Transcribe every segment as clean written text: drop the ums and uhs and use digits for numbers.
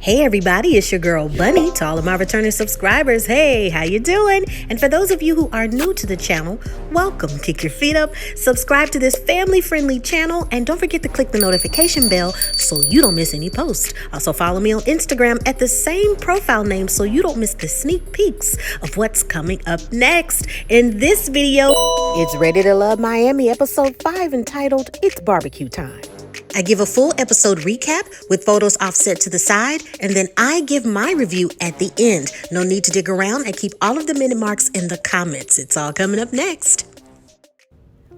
Hey everybody, it's your girl Bunny. To all of my returning subscribers, hey, how you doing? And for those of you who are new to the channel, welcome. Kick your feet up, subscribe to this family-friendly channel, and don't forget to click the notification bell so you don't miss any posts. Also follow me on Instagram at the same profile name so you don't miss the sneak peeks of what's coming up next. In this video, it's Ready to Love Miami episode 5 entitled It's Barbecue Time. I give a full episode recap with photos offset to the side, and then I give my review at the end. No need to dig around. I keep all of the minute marks in the comments. It's all coming up next.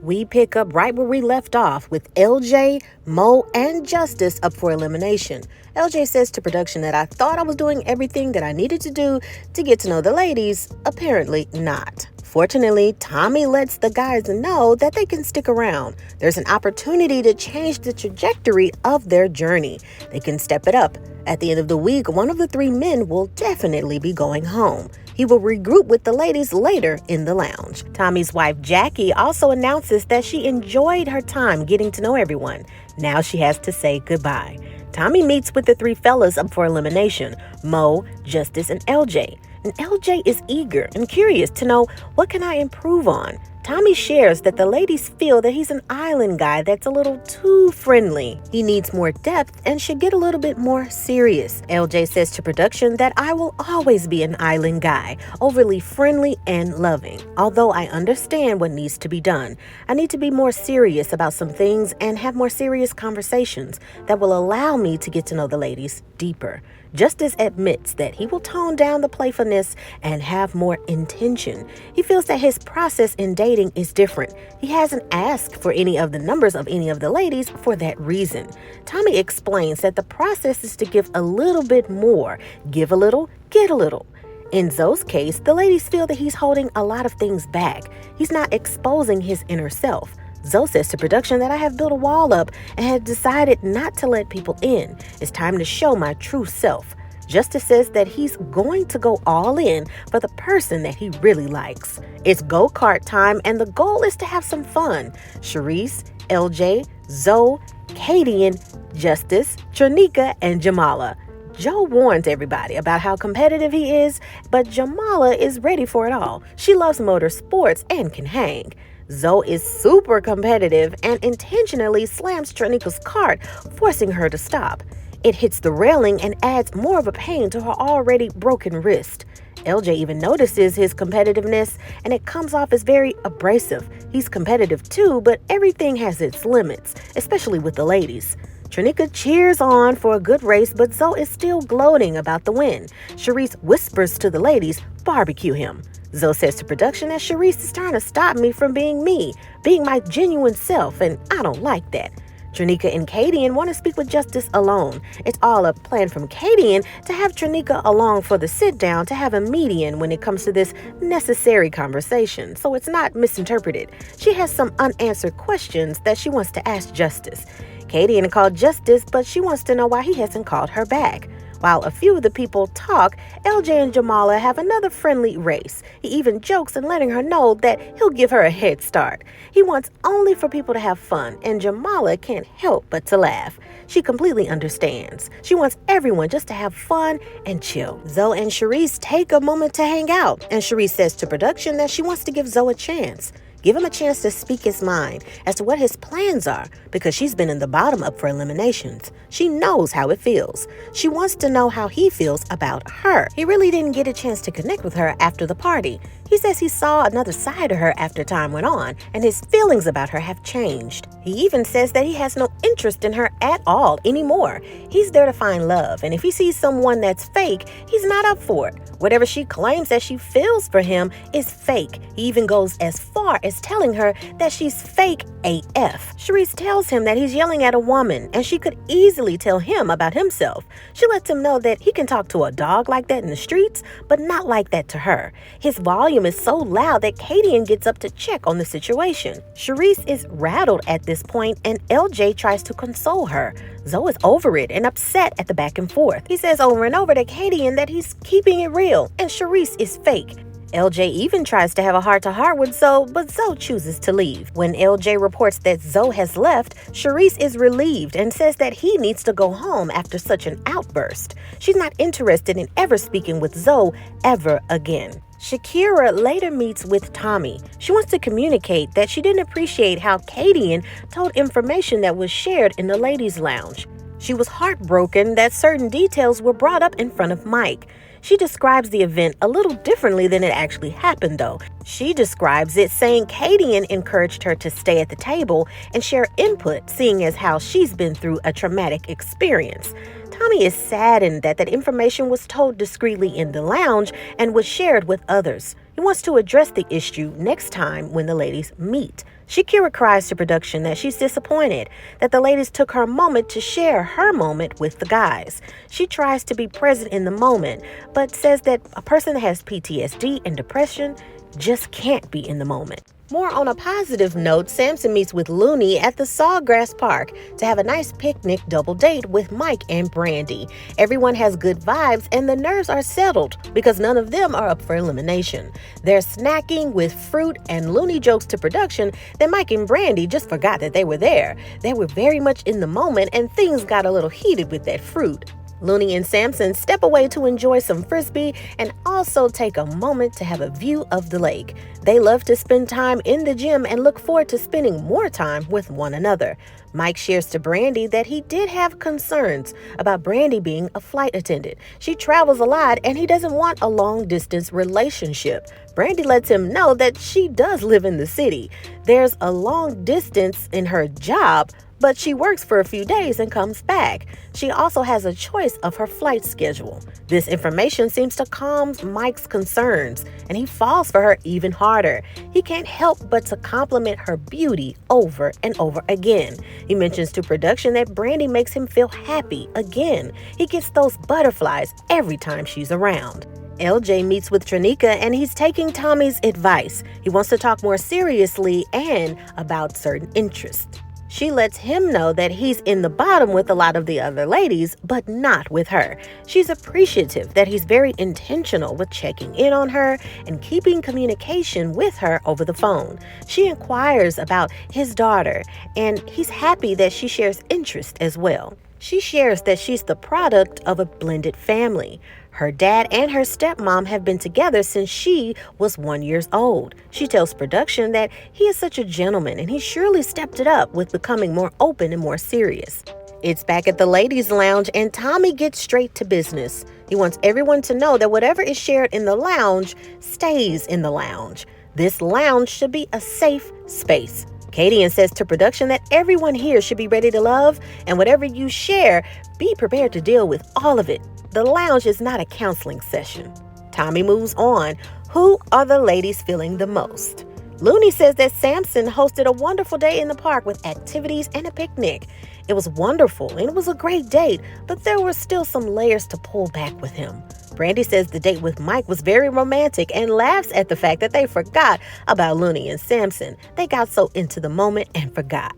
We pick up right where we left off with LJ, Mo, and Justice up for elimination. LJ says to production that I thought I was doing everything that I needed to do to get to know the ladies. Apparently not. Fortunately, Tommy lets the guys know that they can stick around. There's an opportunity to change the trajectory of their journey. They can step it up. At the end of the week, one of the three men will definitely be going home. He will regroup with the ladies later in the lounge. Tommy's wife, Jackie, also announces that she enjoyed her time getting to know everyone. Now she has to say goodbye. Tommy meets with the three fellas up for elimination, Mo, Justice, and LJ. And LJ is eager and curious to know, what can I improve on? Tommy shares that the ladies feel that he's an island guy that's a little too friendly. He needs more depth and should get a little bit more serious. LJ says to production that I will always be an island guy, overly friendly and loving. Although I understand what needs to be done, I need to be more serious about some things and have more serious conversations that will allow me to get to know the ladies deeper. Justice admits that he will tone down the playfulness and have more intention. He feels that his process in dating is different. He hasn't asked for any of the numbers of any of the ladies for that reason. Tommy explains that the process is to give a little bit more. Give a little, get a little. In Zoe's case, the ladies feel that he's holding a lot of things back. He's not exposing his inner self. Zoe says to production that I have built a wall up and have decided not to let people in. It's time to show my true self. Justice says that he's going to go all in for the person that he really likes. It's go-kart time and the goal is to have some fun. Charisse, LJ, Zoe, Katie, Justice, Trinika, and Jamala. Joe warns everybody about how competitive he is, but Jamala is ready for it all. She loves motorsports and can hang. Zoe is super competitive and intentionally slams Trinika's cart, forcing her to stop. It hits the railing and adds more of a pain to her already broken wrist. LJ even notices his competitiveness and it comes off as very abrasive. He's competitive too, but everything has its limits, especially with the ladies. Trinika cheers on for a good race, but Zoe is still gloating about the win. Charisse whispers to the ladies, barbecue him. Zoe says to production that Charisse is trying to stop me from being me, being my genuine self, and I don't like that. Trinika and Katie want to speak with Justice alone. It's all a plan from Katie to have Trinika along for the sit-down to have a median when it comes to this necessary conversation, so it's not misinterpreted. She has some unanswered questions that she wants to ask Justice. Katie called Justice, but she wants to know why he hasn't called her back. While a few of the people talk, LJ and Jamala have another friendly race. He even jokes in letting her know that he'll give her a head start. He wants only for people to have fun, and Jamala can't help but to laugh. She completely understands. She wants everyone just to have fun and chill. Zoe and Charisse take a moment to hang out, and Charisse says to production that she wants to give Zoe a chance. Give him a chance to speak his mind as to what his plans are, because she's been in the bottom up for eliminations. She knows how it feels. She wants to know how he feels about her. He really didn't get a chance to connect with her after the party. He says he saw another side of her after time went on, and his feelings about her have changed. He even says that he has no interest in her at all anymore. He's there to find love, and if he sees someone that's fake, he's not up for it. Whatever she claims that she feels for him is fake. He even goes as far as telling her that she's fake AF. Charisse tells him that he's yelling at a woman, and she could easily tell him about himself. She lets him know that he can talk to a dog like that in the streets, but not like that to her. His volume is so loud that Katie gets up to check on the situation. Charisse is rattled at this point, and LJ tries to console her. Zoe is over it and upset at the back and forth. He says over and over to Katie that he's keeping it real and Charisse is fake. LJ even tries to have a heart-to-heart with Zoe, but Zoe chooses to leave. When LJ reports that Zoe has left, Charisse is relieved and says that he needs to go home after such an outburst. She's not interested in ever speaking with Zoe ever again. Shakira later meets with Tommy. She wants to communicate that she didn't appreciate how Kadian told information that was shared in the ladies' lounge. She was heartbroken that certain details were brought up in front of Mike. She describes the event a little differently than it actually happened, though. She describes it saying Kadian encouraged her to stay at the table and share input, seeing as how she's been through a traumatic experience. Tommy is saddened that information was told discreetly in the lounge and was shared with others. He wants to address the issue next time when the ladies meet. Shakira cries to production that she's disappointed that the ladies took her moment to share her moment with the guys. She tries to be present in the moment, but says that a person that has PTSD and depression just can't be in the moment. More on a positive note, Samson meets with Looney at the Sawgrass Park to have a nice picnic double date with Mike and Brandy. Everyone has good vibes and the nerves are settled because none of them are up for elimination. They're snacking with fruit and Looney jokes to production that Mike and Brandy just forgot that they were there. They were very much in the moment and things got a little heated with that fruit. Looney and Samson step away to enjoy some frisbee and also take a moment to have a view of the lake. They love to spend time in the gym and look forward to spending more time with one another. Mike shares to Brandy that he did have concerns about Brandy being a flight attendant. She travels a lot and he doesn't want a long-distance relationship. Brandy lets him know that she does live in the city. There's a long distance in her job, but she works for a few days and comes back. She also has a choice of her flight schedule. This information seems to calm Mike's concerns, and he falls for her even harder. He can't help but to compliment her beauty over and over again. He mentions to production that Brandy makes him feel happy again. He gets those butterflies every time she's around. LJ meets with Trinika and he's taking Tommy's advice. He wants to talk more seriously and about certain interests. She lets him know that he's in the bottom with a lot of the other ladies, but not with her. She's appreciative that he's very intentional with checking in on her and keeping communication with her over the phone. She inquires about his daughter, and he's happy that she shares interest as well. She shares that she's the product of a blended family. Her dad and her stepmom have been together since she was 1 year old. She tells production that he is such a gentleman and he surely stepped it up with becoming more open and more serious. It's back at the ladies' lounge and Tommy gets straight to business. He wants everyone to know that whatever is shared in the lounge stays in the lounge. This lounge should be a safe space. Kadian says to production that everyone here should be ready to love, and whatever you share, be prepared to deal with all of it. The lounge is not a counseling session. Tommy moves on. Who are the ladies feeling the most? Looney says that Samson hosted a wonderful day in the park with activities and a picnic. It was wonderful and it was a great date, but there were still some layers to pull back with him. Brandy says the date with Mike was very romantic and laughs at the fact that they forgot about Looney and Samson. They got so into the moment and forgot.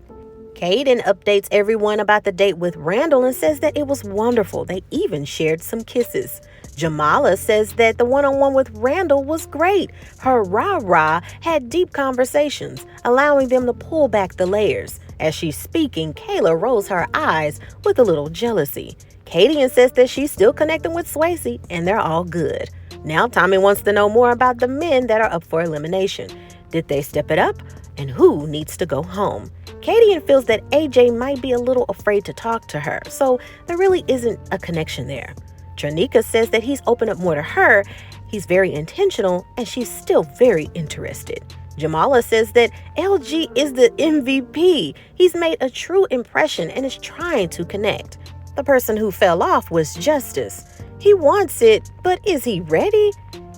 Kaden updates everyone about the date with Randall and says that it was wonderful. They even shared some kisses. Jamala says that the one-on-one with Randall was great. Her rah-rah had deep conversations, allowing them to pull back the layers. As she's speaking, Kayla rolls her eyes with a little jealousy. Kadian says that she's still connecting with Swayze and they're all good. Now Tommy wants to know more about the men that are up for elimination. Did they step it up? And who needs to go home? Kadian feels that AJ might be a little afraid to talk to her, so there really isn't a connection there. Trinika says that he's opened up more to her, he's very intentional, and she's still very interested. Jamala says that LG is the MVP. He's made a true impression and is trying to connect. The person who fell off was Justice. He wants it, but is he ready?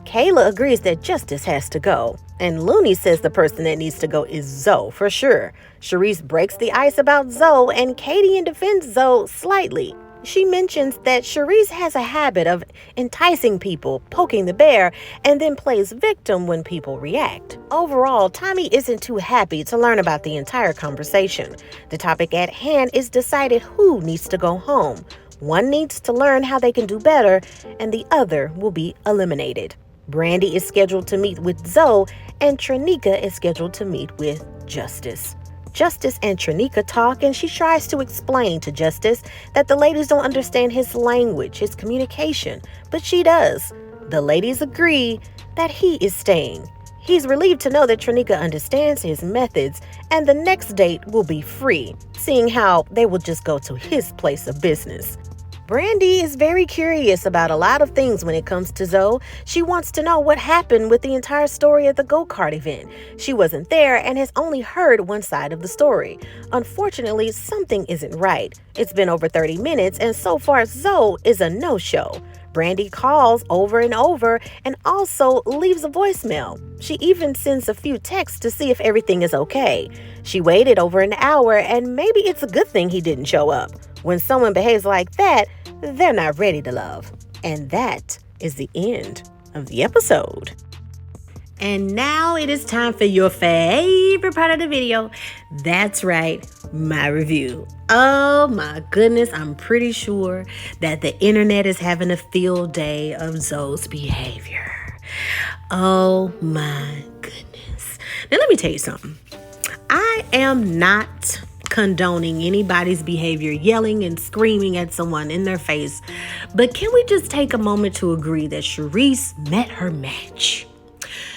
Kayla agrees that Justice has to go. And Looney says the person that needs to go is Zoe for sure. Charisse breaks the ice about Zoe and Kadian defends Zoe slightly. She mentions that Charisse has a habit of enticing people, poking the bear, and then plays victim when people react. Overall, Tommy isn't too happy to learn about the entire conversation. The topic at hand is decided who needs to go home. One needs to learn how they can do better, and the other will be eliminated. Brandy is scheduled to meet with Zoe, and Trinika is scheduled to meet with Justice. Justice and Trinika talk, and she tries to explain to Justice that the ladies don't understand his language, his communication, but she does. The ladies agree that he is staying. He's relieved to know that Trinika understands his methods, and the next date will be free, seeing how they will just go to his place of business. Brandy is very curious about a lot of things when it comes to Zoe. She wants to know what happened with the entire story at the go-kart event. She wasn't there and has only heard one side of the story. Unfortunately, something isn't right. It's been over 30 minutes, and so far Zoe is a no-show. Brandy calls over and over and also leaves a voicemail. She even sends a few texts to see if everything is okay. She waited over an hour, and maybe it's a good thing he didn't show up. When someone behaves like that, they're not ready to love. And that is the end of the episode. And now it is time for your favorite part of the video. That's right, my review. Oh my goodness, I'm pretty sure that the internet is having a field day of Zoe's behavior. Oh my goodness. Now let me tell you something. I am not condoning anybody's behavior, yelling and screaming at someone in their face. But can we just take a moment to agree that Charisse met her match?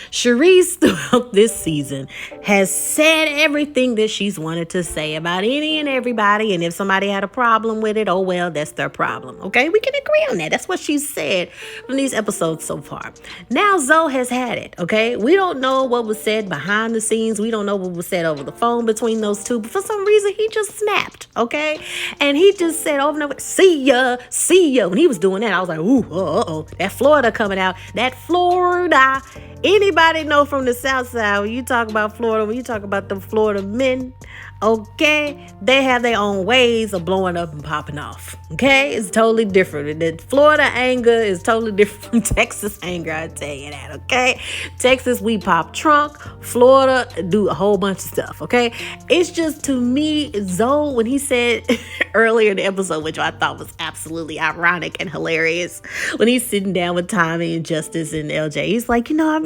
Charisse, throughout this season, has said everything that she's wanted to say about any and everybody. And if somebody had a problem with it, oh well, that's their problem. Okay, we can agree on that. That's what she's said from these episodes so far. Now Zoe has had it. Okay, we don't know what was said behind the scenes. We don't know what was said over the phone between those two. But for some reason, he just snapped. Okay, and he just said over and over, "See ya, see ya." When he was doing that, I was like, "Ooh, uh-oh, that Florida coming out. That Florida." Anybody know from the South Side, when you talk about Florida, when you talk about the Florida men, okay, they have their own ways of blowing up and popping off. Okay, it's totally different. The Florida anger is totally different from Texas anger, I tell you that. Okay, Texas, we pop trunk. Florida, do a whole bunch of stuff. Okay, it's just, to me, Zoe, when he said earlier in the episode, which I thought was absolutely ironic and hilarious, when he's sitting down with Tommy and Justice and LJ, he's like, I've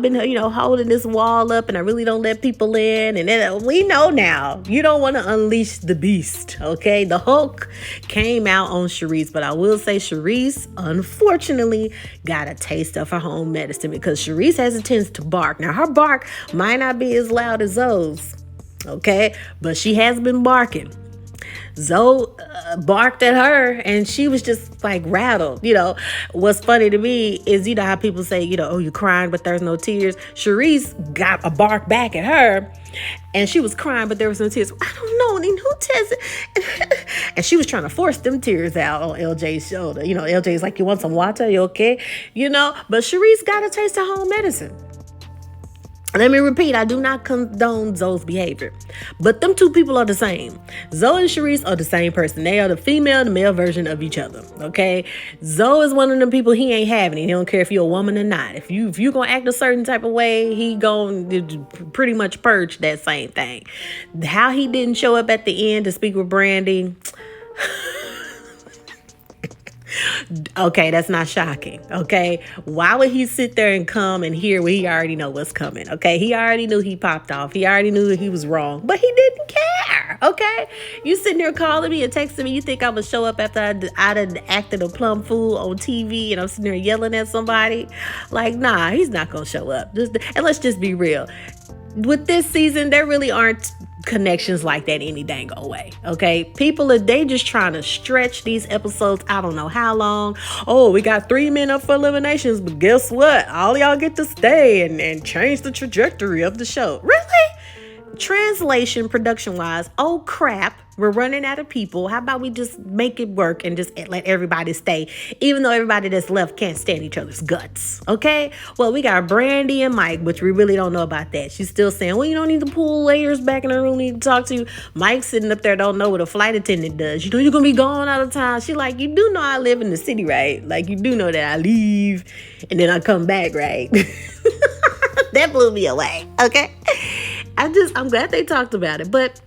been holding this wall up, and I really don't let people in, and then we know now you don't want to unleash the beast. Okay, the Hulk came out on Charisse, but I will say Charisse, unfortunately, got a taste of her own medicine, because Charisse has a tendency to bark. Now, her bark might not be as loud as Zoe's, okay, but she has been barking. Zoe barked at her, and she was just like rattled. What's funny to me is, how people say, oh, you're crying, but there's no tears. Charisse got a bark back at her, and she was crying, but there was no tears. I don't know, and who tells it? And she was trying to force them tears out on LJ's shoulder. LJ's like, you want some water? You okay? But Charisse got a taste of home medicine. Let me repeat, I do not condone Zoe's behavior, but them two people are the same. Zoe and Charisse are the same person. They are the female and the male version of each other, okay? Zoe is one of them people, he ain't having it. He don't care if you're a woman or not. If you gonna act a certain type of way, he gonna pretty much purge that same thing. How he didn't show up at the end to speak with Brandy, okay, that's not shocking. Okay, why would he sit there and come and hear when he already know what's coming? Okay, he already knew he popped off. He already knew that he was wrong, but he didn't care. Okay, you sitting there calling me and texting me. You think I would show up after I done acted a plum fool on TV and I'm sitting there yelling at somebody? Like, nah, he's not gonna show up. And let's just be real. With this season, there really aren't connections like that any dang way. Okay, they just trying to stretch these episodes. I don't know how long. Oh, we got 3 men up for eliminations, but guess what? All y'all get to stay and change the trajectory of the show. Really? Translation, production wise, oh crap, we're running out of people. How about we just make it work and just let everybody stay, even though everybody that's left can't stand each other's guts? Okay, well, we got Brandy and Mike, which we really don't know about that. She's still saying, well, you don't need to pull layers back in the room, need to talk to you. Mike sitting up there don't know what a flight attendant does. You're gonna be gone all the time. She like, you do know I live in the city, right? Like, you do know that I leave and then I come back, right? That blew me away. Okay, I'm glad they talked about it, but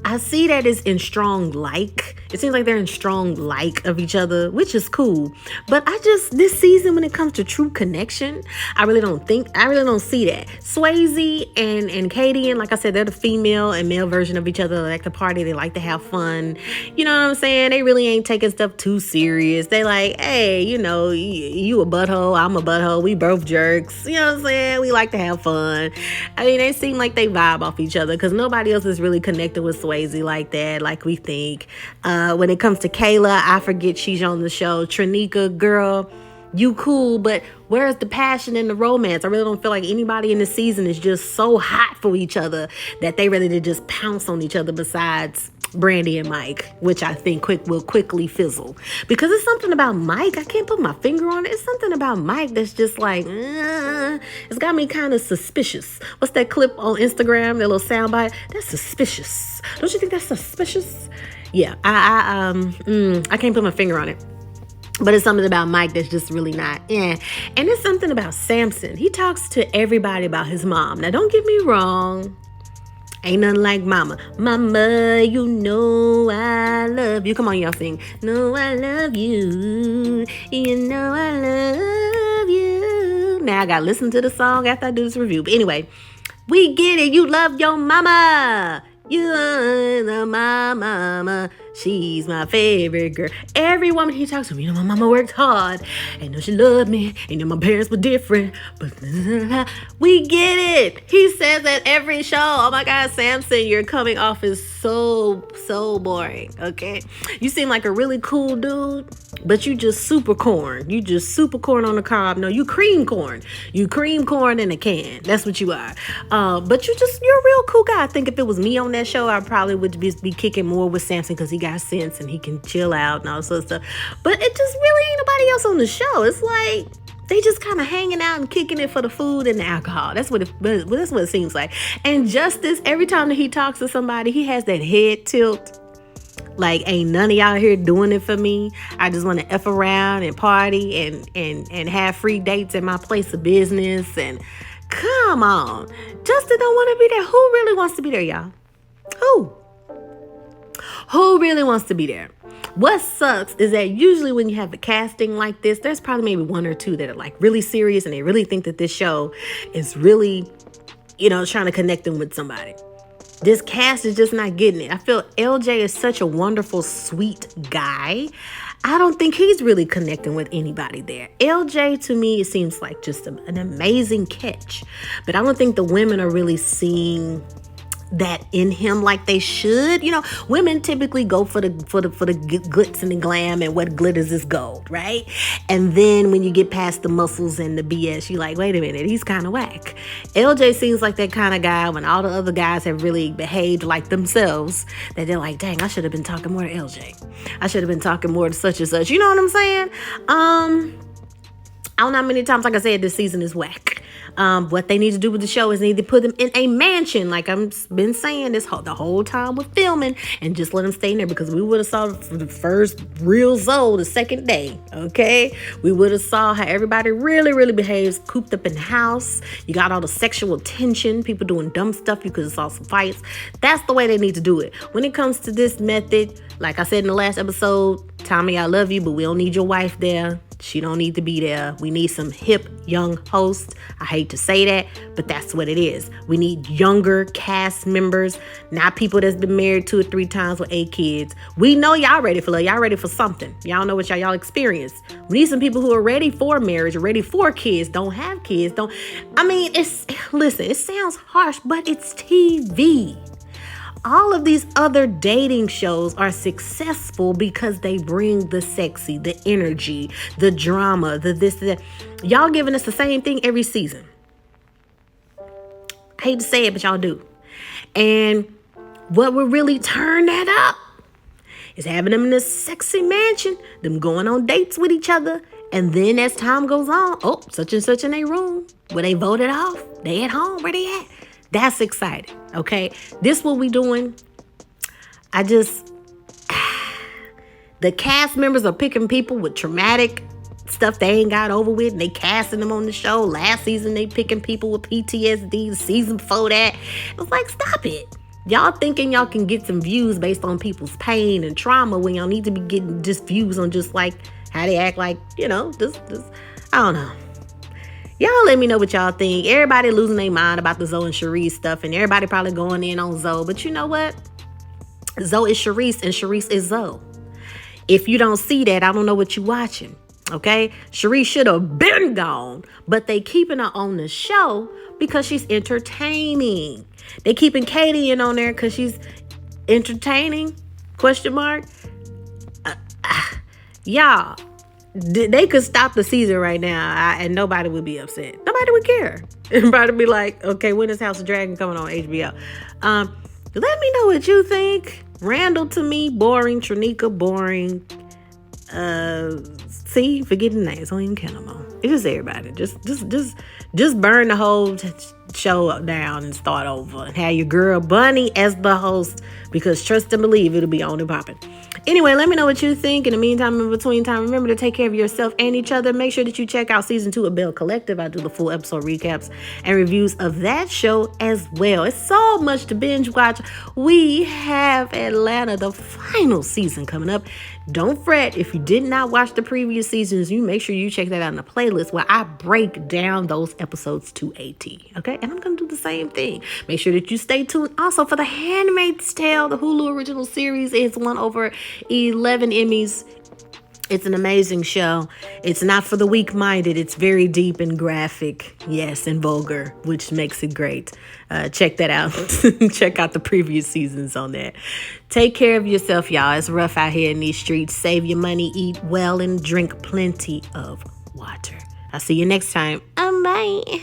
I see that it's in strong like It seems like they're in strong like of each other, which is cool. But this season, when it comes to true connection, I really don't see that. Swayze and Katie, and like I said, they're the female and male version of each other. They like to party. They like to have fun. You know what I'm saying? They really ain't taking stuff too serious. They like, hey, you know, you a butthole, I'm a butthole. We both jerks. You know what I'm saying? We like to have fun. I mean, they seem like they vibe off each other because nobody else is really connected with Swayze like that, like we think. When it comes to Kayla, I forget she's on the show. Trinika, girl, you cool, but where's the passion and the romance? I really don't feel like anybody in the season is just so hot for each other that they ready to just pounce on each other besides Brandy and Mike, which I think will quickly fizzle. Because it's something about Mike, I can't put my finger on it. It's something about Mike that's just like, it's got me kind of suspicious. What's that clip on Instagram, that little soundbite? That's suspicious. Don't you think that's suspicious? Yeah, I can't put my finger on it. But it's something about Mike that's just really not. And it's something about Samson. He talks to everybody about his mom. Now, don't get me wrong. Ain't nothing like mama. Mama, you know I love you. Come on, y'all sing. No, I love you. You know I love you. Now, I got to listen to the song after I do this review. But anyway, we get it. You love your mama. You are the mama. She's my favorite girl. Every woman he talks to, you know, my mama worked hard. And know she loved me. And know my parents were different. But we get it. He says that every show. Oh my God, Samson, you're coming off as so boring. Okay. You seem like a really cool dude, but you just super corn. You just super corn on the cob. No, you cream corn. You cream corn in a can. That's what you are. But you're a real cool guy. I think if it was me on that show, I probably would be kicking more with Samson because he got sense and he can chill out and all sorts of stuff. But it just really ain't nobody else on the show. It's like they just kind of hanging out and kicking it for the food and the alcohol. That's what it seems like. And Justice, every time that he talks to somebody, he has that head tilt. Like, ain't none of y'all here doing it for me. I just want to F around and party and have free dates at my place of business. And come on. Justin don't want to be there. Who really wants to be there, y'all? Who really wants to be there? What sucks is that usually when you have a casting like this, there's probably maybe one or two that are like really serious and they really think that this show is really, you know, trying to connect them with somebody. This cast is just not getting it. I feel LJ is such a wonderful, sweet guy. I don't think he's really connecting with anybody there. LJ, to me, it seems like just an amazing catch. But I don't think the women are really seeing that in him like they should. You know, women typically go for the glitz and the glam, and what glitters is gold, right? And then when you get past the muscles and the BS, you're like, wait a minute, he's kind of whack. LJ seems like that kind of guy when all the other guys have really behaved like themselves, that they're like, dang, I should have been talking more to LJ. I should have been talking more to such and such. You know what I'm saying? I don't know how many times, like I said, this season is whack. What they need to do with the show is they need to put them in a mansion, like I've been saying the whole time with filming, and just let them stay in there, because we would have saw the first real Zoe the second day, okay? We would have saw how everybody really behaves cooped up in the house. You got all the sexual tension, people doing dumb stuff. You could have saw some fights. That's the way they need to do it. When it comes to this method, like I said in the last episode, Tommy, I love you, but we don't need your wife there. She don't need to be there. We need some hip, young hosts. I hate to say that, but that's what it is. We need younger cast members, not people that's been married 2 or 3 times with 8 kids. We know y'all ready for love. Y'all ready for something. Y'all know what y'all experience. We need some people who are ready for marriage, ready for kids, don't have kids. Listen, it sounds harsh, but it's TV. All of these other dating shows are successful because they bring the sexy, the energy, the drama, the this, that. Y'all giving us the same thing every season. I hate to say it, but y'all do. And what will really turn that up is having them in this sexy mansion, them going on dates with each other. And then as time goes on, such and such in a room where they voted off. They at home, where they at? That's exciting, okay? This what we doing. The cast members are picking people with traumatic stuff they ain't got over with, and they casting them on the show. Last season, they picking people with PTSD. The season before that, it was like, stop it. Y'all thinking y'all can get some views based on people's pain and trauma when y'all need to be getting just views on just like how they act like, just I don't know. Y'all let me know what y'all think. Everybody losing their mind about the Xoxo and Charisse stuff, and everybody probably going in on Xoxo. But you know what? Xoxo is Charisse, and Charisse is Xoxo. If you don't see that, I don't know what you watching. Okay? Charisse should have been gone, but they keeping her on the show because she's entertaining. They keeping Katie in on there because she's entertaining? Question mark. Y'all, they could stop the season right now and nobody would be upset. Nobody would care. Everybody would be like, okay, when is House of Dragon coming on HBO? Let me know what you think. Randall to me, boring. Trinika, boring. See, forgetting names. Don't even count them all. It's just everybody. Just burn the whole show down and start over. And have your girl Bunny as the host, because trust and believe it'll be on and popping. Anyway, let me know what you think. In the meantime, in between time, remember to take care of yourself and each other. Make sure that you check out season 2 of Bell Collective. I do the full episode recaps and reviews of that show as well. It's so much to binge watch. We have Atlanta, the final season coming up. Don't fret if you did not watch the previous seasons. You make sure you check that out in the playlist where I break down those episodes to a T. Okay, and I'm gonna do the same thing. Make sure that you stay tuned also for The Handmaid's Tale, the Hulu original series. It's won over 11 Emmys. It's an amazing show. It's not for the weak-minded. It's very deep and graphic, yes, and vulgar, which makes it great. Check that out. Check out the previous seasons on that. Take care of yourself, y'all. It's rough out here in these streets. Save your money, eat well, and drink plenty of water. I'll see you next time. Bye.